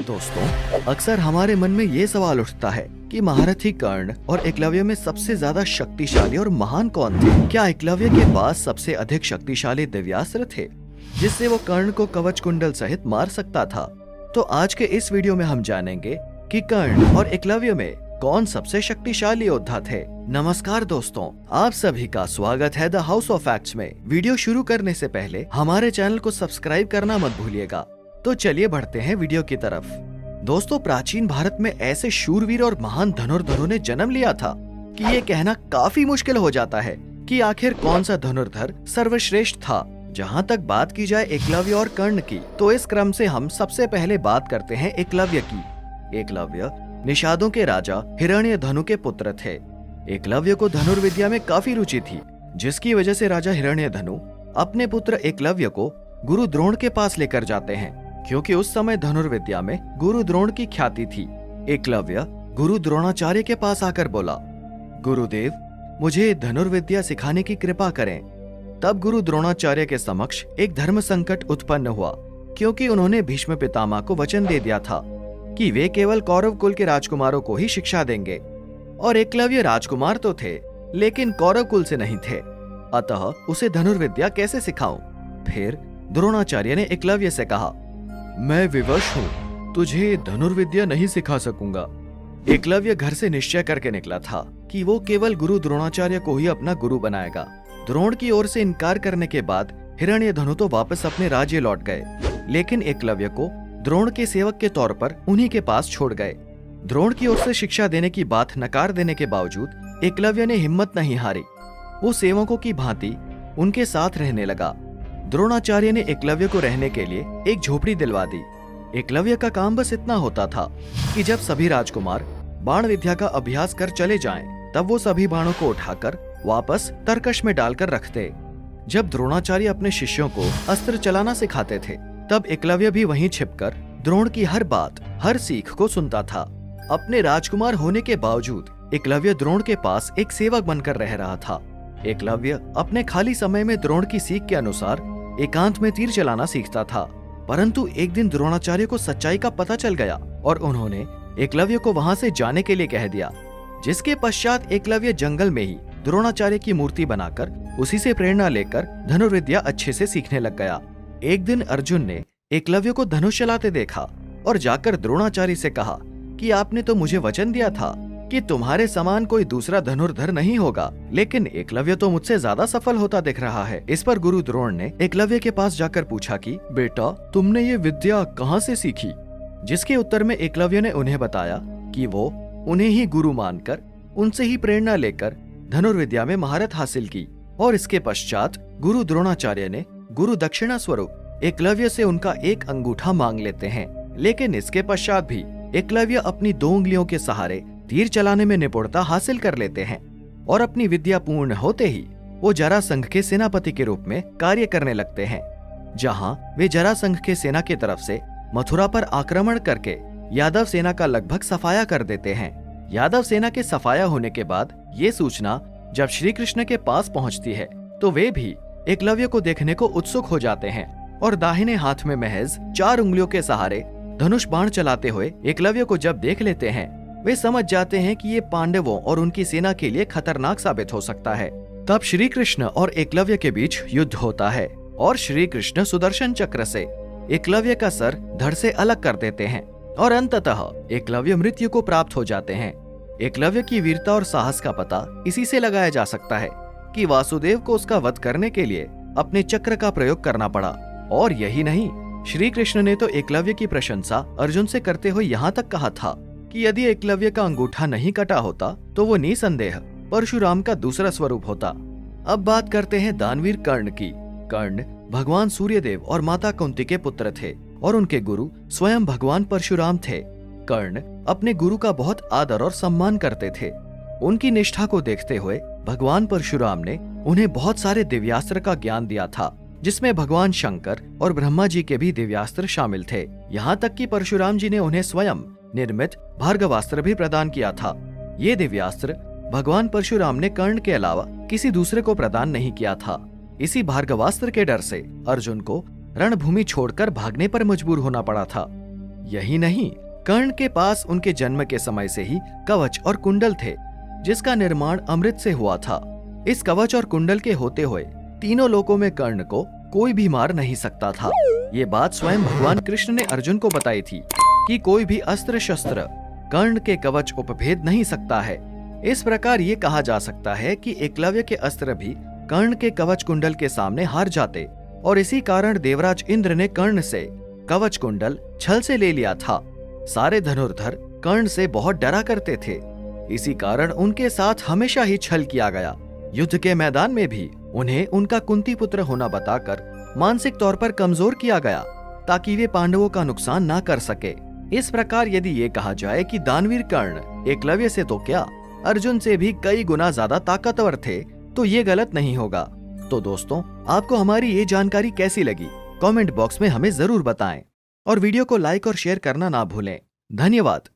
दोस्तों, अक्सर हमारे मन में ये सवाल उठता है कि महारथी कर्ण और एकलव्य में सबसे ज्यादा शक्तिशाली और महान कौन थे? क्या एकलव्य के पास सबसे अधिक शक्तिशाली दिव्यास्त्र थे जिससे वो कर्ण को कवच कुंडल सहित मार सकता था? तो आज के इस वीडियो में हम जानेंगे कि कर्ण और एकलव्य में कौन सबसे शक्तिशाली योद्धा थे। नमस्कार दोस्तों, आप सभी का स्वागत है द हाउस ऑफ फैक्ट्स में। वीडियो शुरू करने से पहले हमारे चैनल को सब्सक्राइब करना मत भूलिएगा। तो चलिए बढ़ते हैं वीडियो की तरफ। दोस्तों, प्राचीन भारत में ऐसे शूरवीर और महान धनुर्धरों ने जन्म लिया था कि ये कहना काफी मुश्किल हो जाता है कि आखिर कौन सा धनुर्धर सर्वश्रेष्ठ था। जहाँ तक बात की जाए एकलव्य और कर्ण की, तो इस क्रम से हम सबसे पहले बात करते हैं एकलव्य की। एकलव्य निषादों के राजा हिरण्यधनु के पुत्र थे। एकलव्य को धनुर्विद्या में काफी रुचि थी, जिसकी वजह से राजा हिरण्यधनु अपने पुत्र एकलव्य को गुरु द्रोण के पास लेकर जाते हैं, क्योंकि उस समय धनुर्विद्या में गुरु द्रोण की ख्याति थी। एकलव्य गुरु द्रोणाचार्य के पास आकर बोला, गुरुदेव, मुझे धनुर्विद्या सिखाने की कृपा करें। तब गुरु द्रोणाचार्य के समक्ष एक धर्म संकट उत्पन्न हुआ, क्योंकि उन्होंने भीष्म पितामह को वचन दे दिया था कि वे केवल कौरव कुल के राजकुमारों को ही शिक्षा देंगे, और एकलव्य राजकुमार तो थे लेकिन कौरव कुल से नहीं थे, अतः उसे धनुर्विद्या कैसे सिखाऊं? फिर द्रोणाचार्य ने एकलव्य से कहा, मैं विवश हूँ, तुझे धनुर्विद्या नहीं सिखा सकूंगा। एकलव्य घर से निश्चय करके निकला था कि वो केवल गुरु द्रोणाचार्य को ही अपना गुरु बनाएगा। द्रोण की ओर से इनकार करने के बाद हिरण्यधनु तो वापस अपने राज्य लौट गए, लेकिन एकलव्य को द्रोण के सेवक के तौर पर उन्हीं के पास छोड़ गए। द्रोण की ओर से शिक्षा देने की बात नकार देने के बावजूद एकलव्य ने हिम्मत नहीं हारी। वो सेवकों की भांति उनके साथ रहने लगा। द्रोणाचार्य ने एकलव्य को रहने के लिए एक झोपड़ी दिलवा दी। एकलव्य का काम बस इतना होता था कि जब सभी राजकुमार बाण विद्या का अभ्यास कर चले जाएं, तब वो सभी बाणों को उठाकर वापस तरकश में डालकर रखते। जब द्रोणाचार्य अपने शिष्यों को अस्त्र चलाना सिखाते थे, तब एकलव्य भी वहीं छिपकर द्रोण की हर बात, हर सीख को सुनता था। अपने राजकुमार होने के बावजूद एकलव्य द्रोण के पास एक सेवक बनकर रह रहा था। एकलव्य अपने खाली समय में द्रोण की सीख के अनुसार एकांत में तीर चलाना सीखता था, परंतु एक दिन द्रोणाचार्य को सच्चाई का पता चल गया और उन्होंने एकलव्य को वहां से जाने के लिए कह दिया, जिसके पश्चात एकलव्य जंगल में ही द्रोणाचार्य की मूर्ति बनाकर उसी से प्रेरणा लेकर धनुर्विद्या अच्छे से सीखने लग गया। एक दिन अर्जुन ने एकलव्य को धनुष चलाते देखा और जाकर द्रोणाचार्य से कहा कि आपने तो मुझे वचन दिया था कि तुम्हारे समान कोई दूसरा धनुर्धर नहीं होगा, लेकिन एकलव्य तो मुझसे ज्यादा सफल होता दिख रहा है। इस पर गुरु द्रोण ने एकलव्य के पास जाकर पूछा कि बेटा, तुमने ये विद्या कहाँ से सीखी? जिसके उत्तर में एकलव्य ने उन्हें बताया कि वो उन्हें ही गुरु मानकर उनसे ही प्रेरणा लेकर धनुर्विद्या में महारत हासिल की। और इसके पश्चात गुरु द्रोणाचार्य ने गुरु दक्षिणा स्वरूप एकलव्य से उनका एक अंगूठा मांग लेते हैं। लेकिन इसके पश्चात भी एकलव्य अपनी 2 उंगलियों के सहारे तीर चलाने में निपुणता हासिल कर लेते हैं, और अपनी विद्या पूर्ण होते ही वो जरासंघ के सेनापति के रूप में कार्य करने लगते हैं, जहां वे जरासंघ के सेना की तरफ से मथुरा पर आक्रमण करके यादव सेना का लगभग सफाया कर देते हैं। यादव सेना के सफाया होने के बाद ये सूचना जब श्री कृष्ण के पास पहुंचती है, तो वे भी एकलव्य को देखने को उत्सुक हो जाते हैं और दाहिने हाथ में महज 4 उंगलियों के सहारे धनुष बाण चलाते हुए एकलव्य को जब देख लेते हैं, वे समझ जाते हैं कि ये पांडवों और उनकी सेना के लिए खतरनाक साबित हो सकता है। तब श्री कृष्ण और एकलव्य के बीच युद्ध होता है और श्री कृष्ण सुदर्शन चक्र से एकलव्य का सर धड़ से अलग कर देते हैं और अंततः एकलव्य मृत्यु को प्राप्त हो जाते हैं। एकलव्य की वीरता और साहस का पता इसी से लगाया जा सकता है कि वासुदेव को उसका वध करने के लिए अपने चक्र का प्रयोग करना पड़ा। और यही नहीं, श्री कृष्ण ने तो एकलव्य की प्रशंसा अर्जुन से करते हुए यहाँ तक कहा था कि यदि एकलव्य का अंगूठा नहीं कटा होता तो वो निसंदेह परशुराम का दूसरा स्वरूप होता। अब बात करते हैं दानवीर कर्ण की। कर्ण भगवान सूर्यदेव और माता कुंती के पुत्र थे और उनके गुरु स्वयं भगवान परशुराम थे। कर्ण अपने गुरु का बहुत आदर और सम्मान करते थे। उनकी निष्ठा को देखते हुए भगवान परशुराम ने उन्हें बहुत सारे दिव्यास्त्र का ज्ञान दिया था, जिसमें भगवान शंकर और ब्रह्मा जी के भी दिव्यास्त्र शामिल थे। यहाँ तक कि परशुराम जी ने उन्हें स्वयं निर्मित भार्गवास्त्र भी प्रदान किया था। ये दिव्यास्त्र भगवान परशुराम ने कर्ण के अलावा किसी दूसरे को प्रदान नहीं किया था। इसी भार्गवास्त्र के डर से अर्जुन को रणभूमि छोड़कर भागने पर मजबूर होना पड़ा था। यही नहीं, कर्ण के पास उनके जन्म के समय से ही कवच और कुंडल थे, जिसका निर्माण अमृत से हुआ था। इस कवच और कुंडल के होते हुए तीनों लोकों में कर्ण को कोई भी मार नहीं सकता था। ये बात स्वयं भगवान कृष्ण ने अर्जुन को बताई थी कि कोई भी अस्त्र शस्त्र कर्ण के कवच उपभेद नहीं सकता है। इस प्रकार ये कहा जा सकता है कि एकलव्य के अस्त्र भी कर्ण के कवच कुंडल के सामने हार जाते, और इसी कारण देवराज इंद्र ने कर्ण से कवच कुंडल छल से ले लिया था। सारे धनुर्धर कर्ण से बहुत डरा करते थे, इसी कारण उनके साथ हमेशा ही छल किया गया। युद्ध के मैदान में भी उन्हें उनका कुंती पुत्र होना बताकर मानसिक तौर पर कमजोर किया गया, ताकि वे पांडवों का नुकसान ना कर सके। इस प्रकार यदि ये कहा जाए कि दानवीर कर्ण एकलव्य से तो क्या, अर्जुन से भी कई गुना ज्यादा ताकतवर थे, तो ये गलत नहीं होगा। तो दोस्तों, आपको हमारी ये जानकारी कैसी लगी, कमेंट बॉक्स में हमें जरूर बताएं, और वीडियो को लाइक और शेयर करना ना भूलें। धन्यवाद।